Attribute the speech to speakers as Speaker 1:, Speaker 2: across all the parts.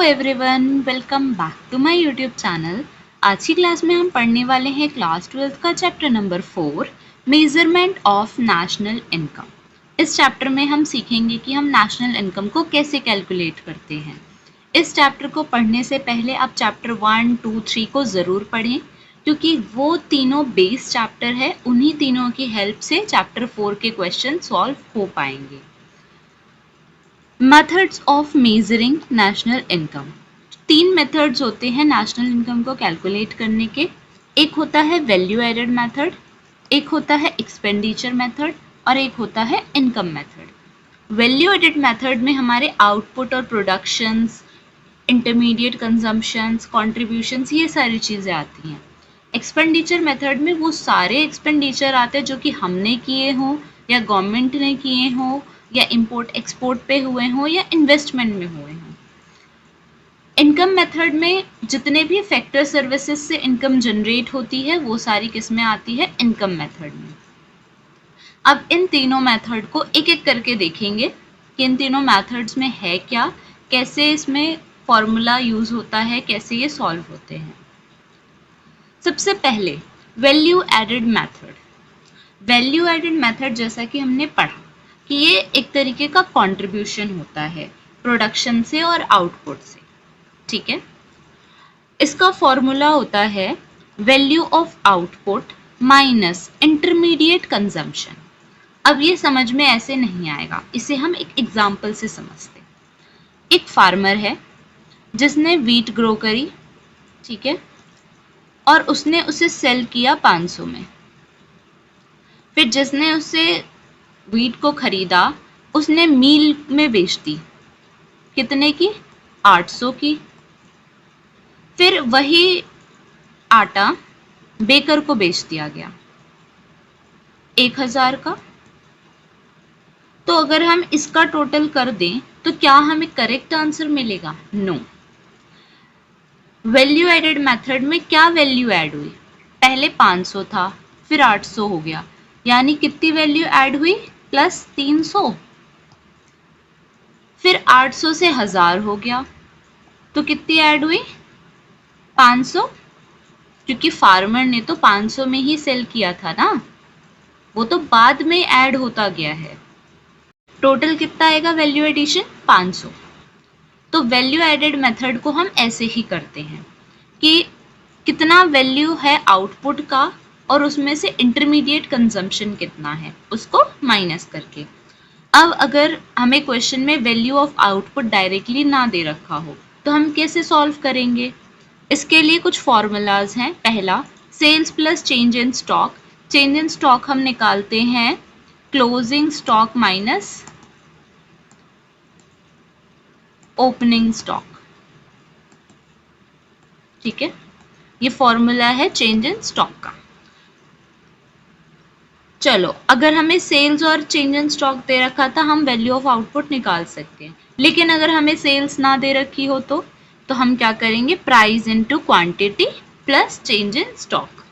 Speaker 1: Everyone, welcome back to my YouTube channel. आज की class में हम पढ़ने वाले हैं क्लास 12th का chapter number 4, measurement of national income. इस चैप्टर में हम सीखेंगे कि हम नेशनल इनकम को कैसे कैलकुलेट करते हैं। इस चैप्टर को पढ़ने से पहले आप चैप्टर 1, 2, 3 को ज़रूर पढ़ें, क्योंकि वो तीनों बेस चैप्टर है। उन्हीं तीनों की हेल्प से चैप्टर 4 के क्वेश्चन सॉल्व हो पाएंगे। Methods of measuring national income. 3 methods होते हैं नेशनल इनकम को कैलकुलेट करने के। एक होता है वैल्यू एडेड मेथड, एक होता है एक्सपेंडिचर मेथड और एक होता है income method. Value added method में हमारे आउटपुट और प्रोडक्शंस, इंटरमीडिएट कंजम्पशंस, कॉन्ट्रीब्यूशंस, ये सारी चीज़ें आती हैं। एक्सपेंडिचर मेथड में वो सारे एक्सपेंडिचर आते हैं जो कि हमने किए हों या गवर्नमेंट ने किए हों या इंपोर्ट एक्सपोर्ट पे हुए हों या इन्वेस्टमेंट में हुए हों। इनकम मेथड में जितने भी फैक्टर सर्विसेज से इनकम जनरेट होती है वो सारी किसमें आती है? इनकम मेथड में। अब इन तीनों मेथड को एक एक करके देखेंगे कि इन तीनों मेथड्स में है क्या, कैसे इसमें फॉर्मूला यूज होता है, कैसे ये सॉल्व होते हैं। सबसे पहले value added method. Value added method जैसा कि हमने पढ़ा कि ये एक तरीके का कंट्रीब्यूशन होता है प्रोडक्शन से और आउटपुट से, ठीक है। इसका फॉर्मूला होता है value of output minus intermediate consumption. अब ये समझ में ऐसे नहीं आएगा, इसे हम एक एग्जाम्पल से समझते हैं। एक फार्मर है जिसने वीट ग्रो करी, ठीक है, और उसने उसे सेल किया 500 में। फिर जिसने उसे वीट को खरीदा उसने मील में बेच दी, कितने की? 800 की। फिर वही आटा बेकर को बेच दिया गया 1000 का। तो अगर हम इसका टोटल कर दें तो क्या हमें करेक्ट आंसर मिलेगा? नो। वैल्यू एडेड मेथड में क्या वैल्यू ऐड हुई? पहले 500 था, फिर 800 हो गया, यानी कितनी वैल्यू ऐड हुई? प्लस 300। फिर 800 से 1000 हो गया, तो कितनी ऐड हुई? 500, क्योंकि फार्मर ने तो 500 में ही सेल किया था ना, वो तो बाद में ऐड होता गया है। टोटल कितना आएगा वैल्यू एडिशन? 500। तो वैल्यू एडेड मेथड को हम ऐसे ही करते हैं कि कितना वैल्यू है आउटपुट का और उसमें से इंटरमीडिएट कंजम्पशन कितना है उसको माइनस करके। अब अगर हमें क्वेश्चन में वैल्यू ऑफ आउटपुट डायरेक्टली ना दे रखा हो तो हम कैसे सॉल्व करेंगे? इसके लिए कुछ फॉर्मूलाज हैं। पहला, sales plus change in stock. Change in stock हम निकालते हैं closing stock minus opening stock, ठीक है। ये फॉर्मूला है चेंज इन स्टॉक का। चलो, अगर हमें सेल्स और चेंज इन स्टॉक दे रखा था हम वैल्यू ऑफ आउटपुट निकाल सकते हैं, लेकिन अगर हमें सेल्स ना दे रखी हो तो हम क्या करेंगे? Price into quantity plus change in stock.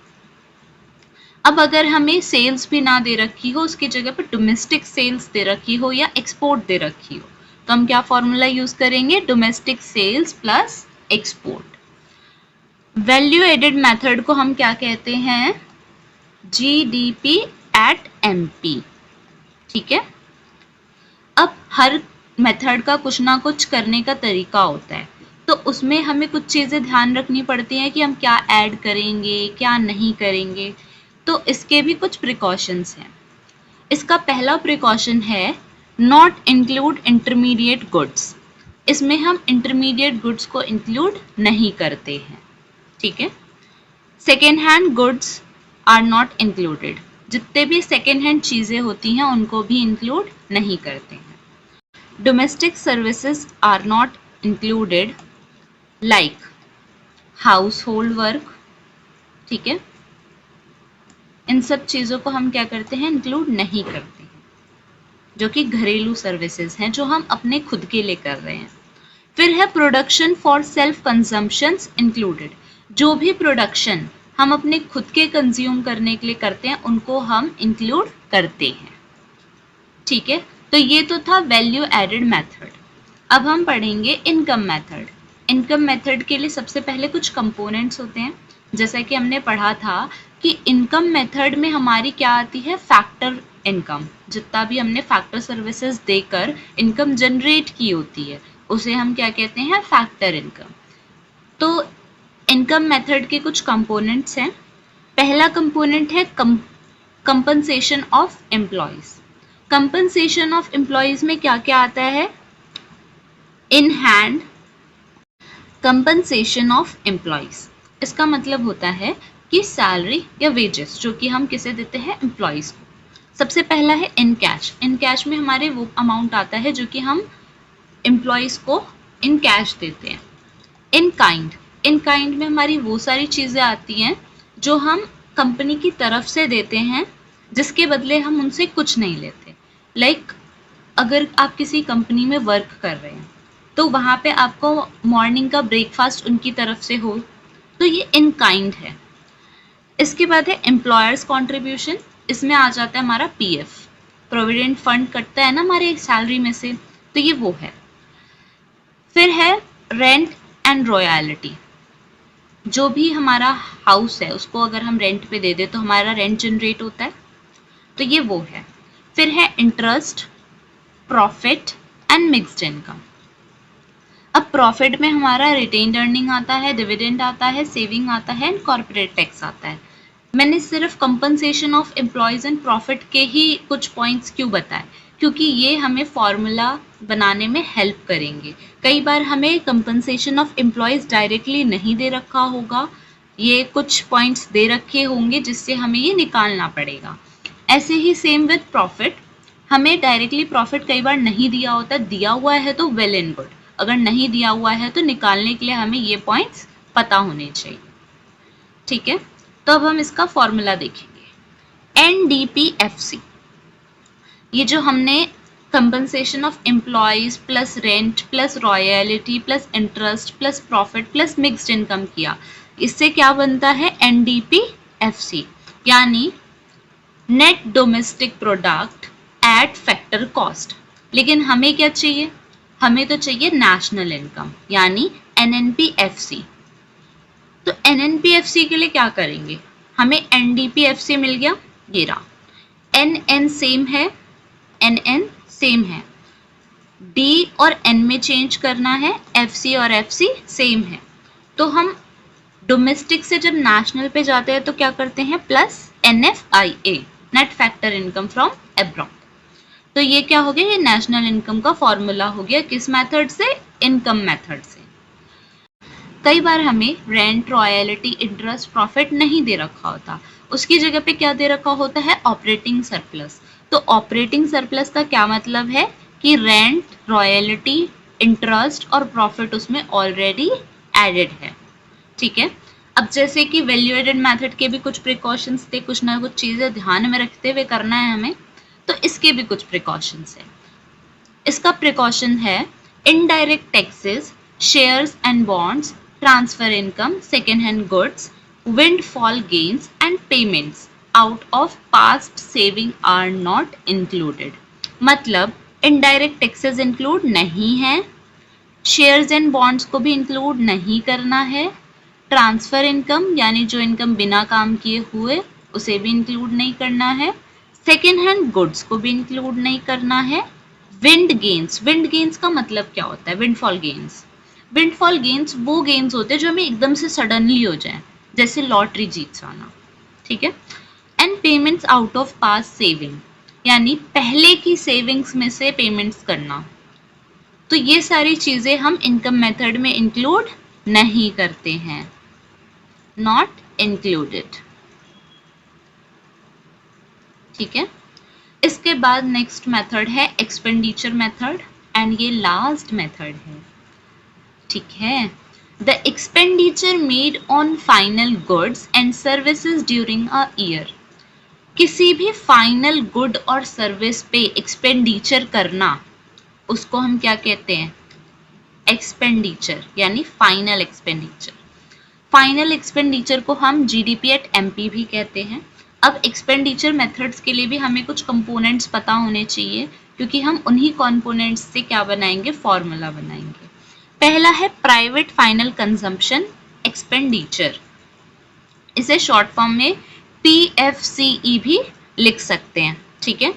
Speaker 1: अब अगर हमें सेल्स भी ना दे रखी हो, उसकी जगह पर डोमेस्टिक सेल्स दे रखी हो या एक्सपोर्ट दे रखी हो, तो हम क्या फॉर्मूला यूज करेंगे? Domestic sales plus export. Value added method को हम क्या कहते हैं? जीडीपी एट एमपी, ठीक है। अब हर मेथड का कुछ ना कुछ करने का तरीका होता है, तो उसमें हमें कुछ चीज़ें ध्यान रखनी पड़ती हैं कि हम क्या ऐड करेंगे क्या नहीं करेंगे। तो इसके भी कुछ प्रिकॉशंस हैं। इसका पहला प्रिकॉशन है नॉट इंक्लूड इंटरमीडिएट गुड्स। इसमें हम इंटरमीडिएट गुड्स को इंक्लूड नहीं करते हैं, ठीक है। Second hand goods are not included. जितने भी सेकेंड हैंड चीज़ें होती हैं उनको भी इंक्लूड नहीं करते हैं। Domestic services are not included like house hold work, ठीक है। इन सब चीज़ों को हम क्या करते हैं? इंक्लूड नहीं करते हैं, जो कि घरेलू सर्विसेज हैं जो हम अपने खुद के लिए कर रहे हैं। फिर है production for self consumptions included. जो भी प्रोडक्शन हम अपने खुद के कंज्यूम करने के लिए करते हैं उनको हम इंक्लूड करते हैं, ठीक है। तो ये तो था वैल्यू एडेड मेथड। अब हम पढ़ेंगे इनकम मेथड। इनकम मेथड के लिए सबसे पहले कुछ कंपोनेंट्स होते हैं, जैसा कि हमने पढ़ा था कि इनकम मेथड में हमारी क्या आती है, फैक्टर इनकम। जितना भी हमने फैक्टर सर्विसेज देकर इनकम जनरेट की होती है उसे हम क्या कहते हैं, फैक्टर इनकम। तो इनकम मेथड के कुछ कंपोनेंट्स हैं। पहला कंपोनेंट है compensation of employees. Compensation of employees में क्या क्या आता है, in hand compensation of employees. इसका मतलब होता है कि सैलरी या वेजेस जो कि हम किसे देते हैं, एम्प्लॉयज को। सबसे पहला है इन कैश। इन कैश में हमारे वो अमाउंट आता है जो कि हम एम्प्लॉयज को इन कैश देते हैं। इन काइंड, इन काइंड में हमारी वो सारी चीज़ें आती हैं जो हम कंपनी की तरफ से देते हैं जिसके बदले हम उनसे कुछ नहीं लेते। लाइक अगर आप किसी कंपनी में वर्क कर रहे हैं तो वहाँ पे आपको मॉर्निंग का ब्रेकफास्ट उनकी तरफ से हो, तो ये इन काइंड है। इसके बाद है एम्प्लॉयर्स कॉन्ट्रीब्यूशन। इसमें आ जाता है हमारा पीएफ, प्रोविडेंट फंड कटता है ना हमारे सैलरी में से, तो ये वो है। फिर है रेंट एंड रॉयल्टी। जो भी हमारा हाउस है उसको अगर हम रेंट पे दे दें तो हमारा रेंट जनरेट होता है, तो ये वो है। फिर है interest, profit and mixed income. अब प्रॉफिट में हमारा रिटेन्ड अर्निंग आता है, डिविडेंड आता है, सेविंग आता है एंड कॉर्पोरेट टैक्स आता है। मैंने सिर्फ compensation of employees and profit के ही कुछ पॉइंट्स क्यों बताए, क्योंकि ये हमें फॉर्मूला बनाने में हेल्प करेंगे। कई बार हमें कंपनसेशन ऑफ एम्प्लॉयज डायरेक्टली नहीं दे रखा होगा, ये कुछ पॉइंट्स दे रखे होंगे जिससे हमें ये निकालना पड़ेगा। ऐसे ही सेम विद प्रॉफिट, हमें डायरेक्टली प्रॉफिट कई बार नहीं दिया होता, दिया हुआ है तो वेल एंड गुड, अगर नहीं दिया हुआ है तो निकालने के लिए हमें ये पॉइंट्स पता होने चाहिए। ठीक है, तो अब हम इसका फॉर्मूला देखेंगे। NDPFC, ये जो हमने compensation of employees plus rent plus royalty plus interest plus profit plus mixed income किया, इससे क्या बनता है, NDPFC, यानी net domestic product at factor cost. लेकिन हमें क्या चाहिए, हमें तो चाहिए नेशनल इनकम यानी NNPFC। तो NNPFC के लिए क्या करेंगे, हमें NDPFC मिल गया, ये रहा। NN सेम है, NN सेम है, D और N में चेंज करना है, FC और FC सेम है। तो हम डोमेस्टिक से जब नेशनल पे जाते हैं तो क्या करते हैं, plus NFIA, net factor income from abroad. तो ये क्या हो गया, ये नेशनल इनकम का फॉर्मूला हो गया। किस मेथड से, इनकम मेथड से। कई बार हमें रेंट, रॉयल्टी, इंटरेस्ट, प्रॉफिट नहीं दे रखा होता, उसकी जगह पे क्या दे रखा होता है, ऑपरेटिंग सरप्लस। तो ऑपरेटिंग सरप्लस का क्या मतलब है कि रेंट, रॉयल्टी, इंटरेस्ट और प्रॉफिट उसमें ऑलरेडी एडेड है। ठीक है, अब जैसे कि वैल्यू एडेड मेथड के भी कुछ प्रिकॉशंस थे, कुछ ना कुछ चीज़ें ध्यान में रखते हुए करना है हमें, तो इसके भी कुछ प्रिकॉशंस है। इसका प्रिकॉशन है indirect taxes, shares and bonds, transfer income, second hand goods, windfall gains and payments out of past saving are not included. मतलब इनडायरेक्ट टैक्सेस इंक्लूड नहीं है, शेयर्स एंड बॉन्ड्स को भी इंक्लूड नहीं करना है, ट्रांसफर इनकम यानी जो इनकम बिना काम किए हुए उसे भी इंक्लूड नहीं करना है, सेकेंड हैंड गुड्स को भी इंक्लूड नहीं करना है, विंड गेन्स, विंड गेन्स का मतलब क्या होता है, विंडफॉल गेन्स, विंडफॉल गेन्स वो गेन्स होते हैं जो हमें एकदम से सडनली हो जाए, जैसे लॉटरी जीत जाना। ठीक है, and payments out of past saving, यानी पहले की सेविंग्स में से पेमेंट्स करना। तो ये सारी चीज़ें हम इनकम मेथड में इंक्लूड नहीं करते हैं, नॉट इंक्लूडेड। ठीक है, इसके बाद नेक्स्ट मेथड है एक्सपेंडिचर मेथड एंड ये लास्ट मेथड है। ठीक है, the expenditure made on final goods and services during a year. किसी भी फाइनल गुड और सर्विस पे एक्सपेंडिचर करना, उसको हम क्या कहते हैं, एक्सपेंडिचर यानी फाइनल एक्सपेंडिचर। फाइनल एक्सपेंडिचर को हम GDP एट MP भी कहते हैं। अब एक्सपेंडिचर मेथड्स के लिए भी हमें कुछ कंपोनेंट्स पता होने चाहिए, क्योंकि हम उन्हीं कंपोनेंट्स से क्या बनाएंगे, फॉर्मूला बनाएंगे। पहला है प्राइवेट फाइनल कंजम्पशन एक्सपेंडिचर, इसे शॉर्ट फॉर्म में PFCE भी लिख सकते हैं, ठीक है।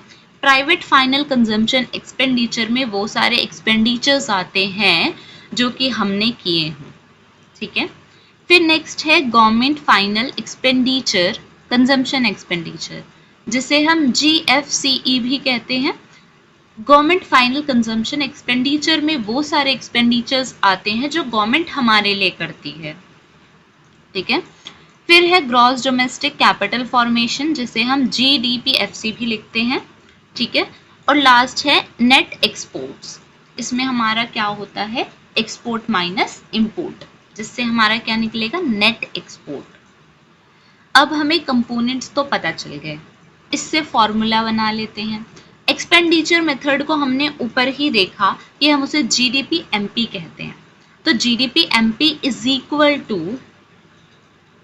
Speaker 1: प्राइवेट फाइनल कंजम्पशन एक्सपेंडिचर में वो सारे एक्सपेंडिचर्स आते हैं जो कि हमने किए हैं, ठीक है। फिर नेक्स्ट है government final expenditure consumption expenditure, जिसे हम GFCE भी कहते हैं। गवर्नमेंट फाइनल कंजम्पशन एक्सपेंडिचर में वो सारे एक्सपेंडिचर्स आते हैं जो गवर्नमेंट हमारे लिए करती है, ठीक है। फिर है ग्रॉस डोमेस्टिक कैपिटल फॉर्मेशन, जिसे हम GDPFC भी लिखते हैं, ठीक है। और लास्ट है नेट एक्सपोर्ट्स, इसमें हमारा क्या होता है, एक्सपोर्ट माइनस इंपोर्ट, जिससे हमारा क्या निकलेगा, नेट एक्सपोर्ट। अब हमें कंपोनेंट्स तो पता चल गए, इससे फॉर्मूला बना लेते हैं। एक्सपेंडिचर मेथड को हमने ऊपर ही देखा कि हम उसे GDP-MP कहते हैं। तो GDP-MP is equal to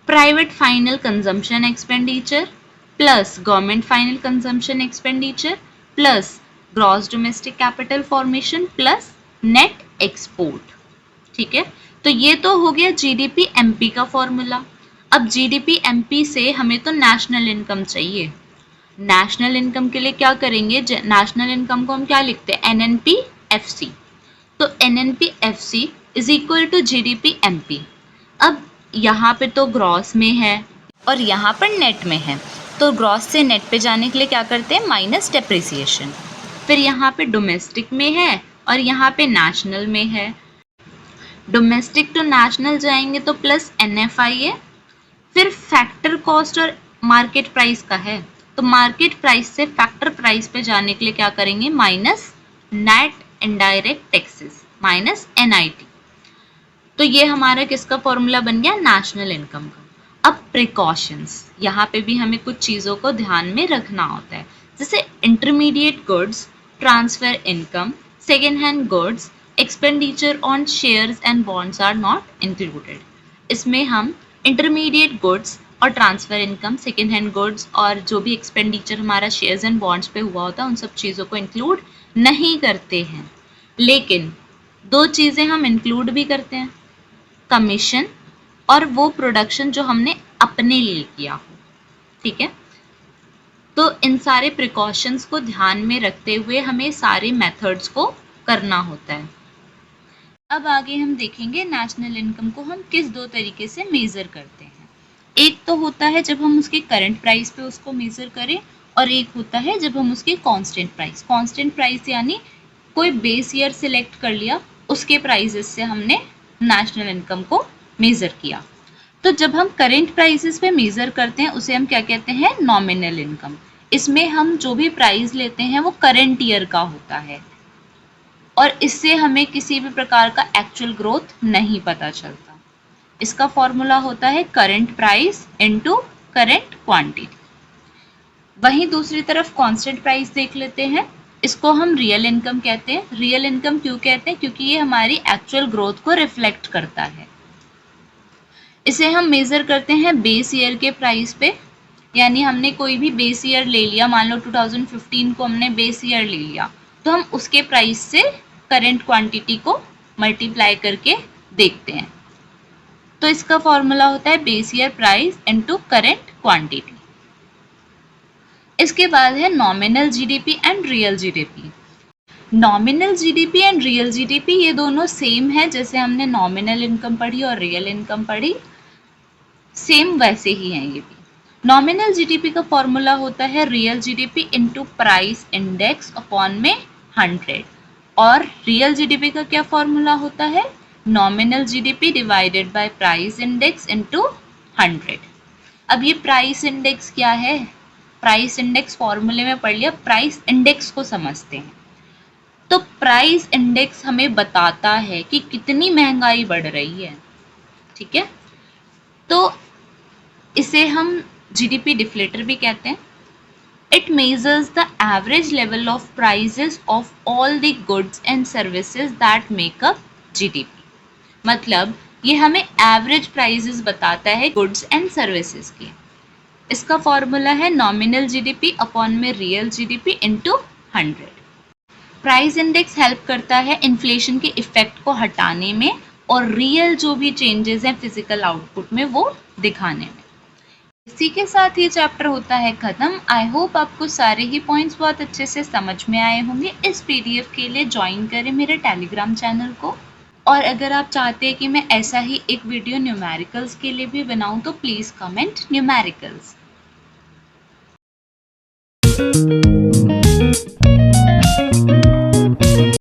Speaker 1: private final consumption expenditure plus government final consumption expenditure plus gross domestic capital formation plus net export, ठीक है। तो ये तो हो गया GDP-MP का फॉर्मूला। अब GDP-MP से हमें तो नेशनल इनकम चाहिए। नेशनल इनकम के लिए क्या करेंगे, नेशनल इनकम को हम क्या लिखते हैं, NNP-FC। तो NNP-FC is equal to GDP-MP। अब यहाँ पे तो ग्रॉस में है और यहाँ पर नेट में है, तो ग्रॉस से नेट पे जाने के लिए क्या करते हैं, माइनस डेप्रिसिएशन। फिर यहाँ पे डोमेस्टिक में है और यहाँ पे नेशनल में है, डोमेस्टिक टू नेशनल जाएंगे तो प्लस NFI है। फिर फैक्टर कॉस्ट और मार्केट प्राइस का है, तो मार्केट प्राइस से फैक्टर प्राइस पे जाने के लिए क्या करेंगे, minus net indirect taxes minus NIT। तो ये हमारा किसका फॉर्मूला बन गया, नेशनल इनकम का। अब प्रिकॉशंस, यहाँ पे भी हमें कुछ चीज़ों को ध्यान में रखना होता है, जैसे intermediate goods, transfer income, second hand goods, expenditure on shares and bonds are not included. इसमें हम इंटरमीडिएट गुड्स और transfer income, second hand goods और जो भी एक्सपेंडिचर हमारा शेयर्स एंड बॉन्ड्स पे हुआ होता है उन सब चीज़ों को इंक्लूड नहीं करते हैं। लेकिन दो चीज़ें हम इंक्लूड भी करते हैं, कमीशन और वो प्रोडक्शन जो हमने अपने लिए किया हो, ठीक है। तो इन सारे प्रिकॉशंस को ध्यान में रखते हुए हमें सारे मेथड्स को करना होता है। अब आगे हम देखेंगे नेशनल इनकम को हम किस दो तरीके से मेज़र करते हैं। एक तो होता है जब हम उसके करंट प्राइस पे उसको मेज़र करें, और एक होता है जब हम उसके कांस्टेंट प्राइस यानी कोई बेस ईयर सिलेक्ट कर लिया, उसके प्राइसेस से हमने नेशनल इनकम को मेज़र किया। तो जब हम करेंट प्राइसेस पे मेज़र करते हैं उसे हम क्या कहते हैं, नॉमिनल इनकम। इसमें हम जो भी प्राइस लेते हैं वो करेंट ईयर का होता है और इससे हमें किसी भी प्रकार का एक्चुअल ग्रोथ नहीं पता चलता। इसका फॉर्मूला होता है current price into current quantity. वहीं दूसरी तरफ कांस्टेंट प्राइस देख लेते हैं, इसको हम रियल इनकम कहते हैं। रियल इनकम क्यों कहते हैं, क्योंकि ये हमारी एक्चुअल ग्रोथ को रिफ्लेक्ट करता है। इसे हम मेज़र करते हैं बेस ईयर के प्राइस पे, यानी हमने कोई भी बेस ईयर ले लिया, मान लो 2015 को हमने बेस ईयर ले लिया, तो हम उसके प्राइस से करेंट क्वांटिटी को मल्टीप्लाई करके देखते हैं। तो इसका फॉर्मूला होता है base year price into current quantity. इसके बाद है nominal GDP and real GDP. Nominal GDP and real GDP ये दोनों सेम है, जैसे हमने नॉमिनल इनकम पढ़ी और रियल इनकम पढ़ी, सेम वैसे ही हैं ये भी। नॉमिनल जीडीपी का फॉर्मूला होता है real GDP into price index upon में 100, और रियल जीडीपी का क्या फॉर्मूला होता है, nominal GDP divided by price index into 100। अब ये प्राइस इंडेक्स क्या है, प्राइस इंडेक्स फॉर्मूले में पढ़ लिया, प्राइस इंडेक्स को समझते हैं। तो प्राइस इंडेक्स हमें बताता है कि कितनी महंगाई बढ़ रही है, ठीक है। तो इसे हम जीडीपी डिफ्लेटर भी कहते हैं। It measures the average level of prices of all the goods and services that make up GDP। मतलब ये हमें एवरेज प्राइसेस बताता है गुड्स एंड सर्विसेज की। इसका फॉर्मूला है नॉमिनल जीडीपी अपॉन में real GDP into 100। Price index help करता है इन्फ्लेशन के इफेक्ट को हटाने में और रियल जो भी चेंजेस हैं फिजिकल आउटपुट में वो दिखाने में। इसी के साथ ये चैप्टर होता है खत्म। आई होप आपको सारे ही पॉइंट्स बहुत अच्छे से समझ में आए होंगे। इस पीडीएफ के लिए ज्वाइन करें मेरे टेलीग्राम चैनल को, और अगर आप चाहते हैं कि मैं ऐसा ही एक वीडियो न्यूमेरिकल्स के लिए भी बनाऊं तो प्लीज कमेंट न्यूमेरिकल्स।